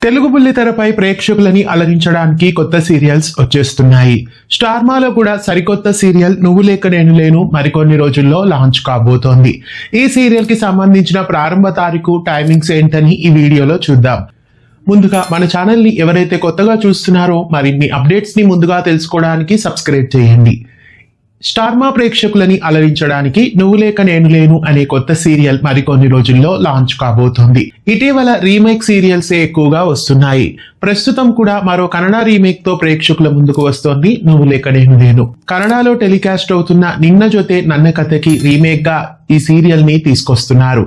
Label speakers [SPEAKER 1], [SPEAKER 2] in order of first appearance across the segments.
[SPEAKER 1] తెలుగు బుల్లితెరపై ప్రేక్షకులని అలరించడానికి కొత్త సీరియల్స్ వచ్చేస్తున్నాయి. స్టార్ మాలో కూడా సరికొత్త సీరియల్ నువ్వు లేక నేను లేను మరికొన్ని రోజుల్లో లాంచ్ కాబోతోంది. ఈ సీరియల్ కి సంబంధించిన ప్రారంభ తారీఖు, టైమింగ్స్ ఏంటని ఈ వీడియోలో చూద్దాం. ముందుగా మన ఛానల్ ని ఎవరైతే కొత్తగా చూస్తున్నారో మరిన్ని అప్డేట్స్ ని ముందుగా తెలుసుకోవడానికి సబ్స్క్రైబ్ చేయండి. స్టార్మా ప్రేక్షకులని అలరించడానికి నువ్వు లేక నేను లేను అనే కొత్త సీరియల్ మరికొన్ని రోజుల్లో లాంచ్ కాబోతోంది. ఇటీవల రీమేక్ సీరియల్స్ ఎక్కువగా వస్తున్నాయి. ప్రస్తుతం కూడా మరో కన్నడ రీమేక్ తో ప్రేక్షకుల ముందుకు వస్తోంది నువ్వు లేక నేను లేను. కన్నడలో టెలికాస్ట్ అవుతున్న నిన్న జొతే నన్న కథకి రీమేక్ గా ఈ సీరియల్ ని తీసుకొస్తున్నారు.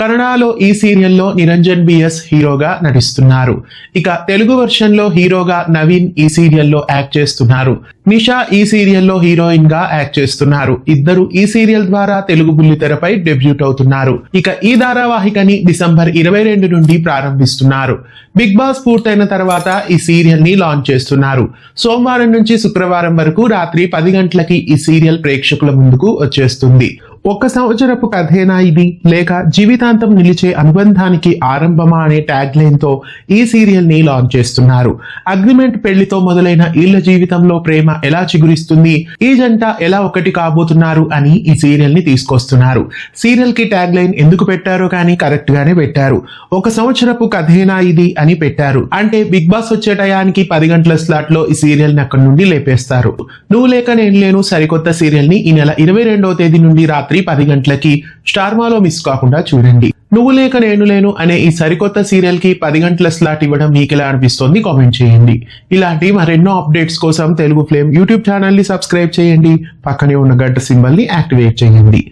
[SPEAKER 1] కన్నడలో ఈ సీరియల్లో నిరంజన్ బిఎస్ హీరోగా నటిస్తున్నారు. ఇక తెలుగు వర్షన్ లో హీరోగా నవీన్ ఈ సీరియల్లో యాక్ట్ చేస్తున్నారు. నిషా ఈ సీరియల్లో హీరోయిన్ గా యాక్ట్ చేస్తున్నారు. ఇద్దరు ఈ సీరియల్ ద్వారా తెలుగు బుల్లితెరపై డెబ్యూట్ అవుతున్నారు. ఇక ఈ ధారావాహికని డిసెంబర్ 22 నుండి ప్రారంభిస్తున్నారు. బిగ్ బాస్ పూర్తయిన తర్వాత ఈ సీరియల్ ని లాంచ్ చేస్తున్నారు. సోమవారం నుంచి శుక్రవారం వరకు రాత్రి 10 గంటలకి ఈ సీరియల్ ప్రేక్షకుల ముందుకు వచ్చేస్తుంది. 1 సంవత్సరపు కథేనా ఇది, లేక జీవితాంతం నిలిచే అనుబంధానికి ఆరంభమా అనే ట్యాగ్ లైన్ తో ఈ సీరియల్ ని లాంచ్ చేస్తున్నారు. అగ్రిమెంట్ పెళ్లితో మొదలైన వీళ్ల జీవితంలో ప్రేమ ఎలా చిగురిస్తుంది, ఈ జంట ఎలా ఒకటి కాబోతున్నారు అని ఈ సీరియల్ ని తీసుకొస్తున్నారు. సీరియల్ కి ట్యాగ్ లైన్ ఎందుకు పెట్టారో కానీ కరెక్ట్ గానే పెట్టారు. 1 సంవత్సరపు కథేనా ఇది అని పెట్టారు. అంటే బిగ్ బాస్ వచ్చే టయానికి 10 గంటల స్లాట్ లో ఈ సీరియల్ ని అక్కడి నుండి లేపేస్తారు. నువ్వు లేక నేను లేను సరికొత్త సీరియల్ ని ఈ నెల 22వ తేదీ నుండి రాత్రి 10 గంటలకి స్టార్మాలో మిస్ కాకుండా చూడండి. నువ్వు లేక నేను లేను అనే ఈ సరికొత్త సీరియల్ కి 10 గంటల స్లాట్ ఇవ్వడం మీకు ఎలా అనిపిస్తోంది కామెంట్ చేయండి. ఇలాంటి మరెన్నో అప్డేట్స్ కోసం తెలుగు ఫ్లేమ్ యూట్యూబ్ ఛానల్ ని సబ్స్క్రైబ్ చేయండి. పక్కనే ఉన్న గంట సింబల్ ని యాక్టివేట్ చేయండి.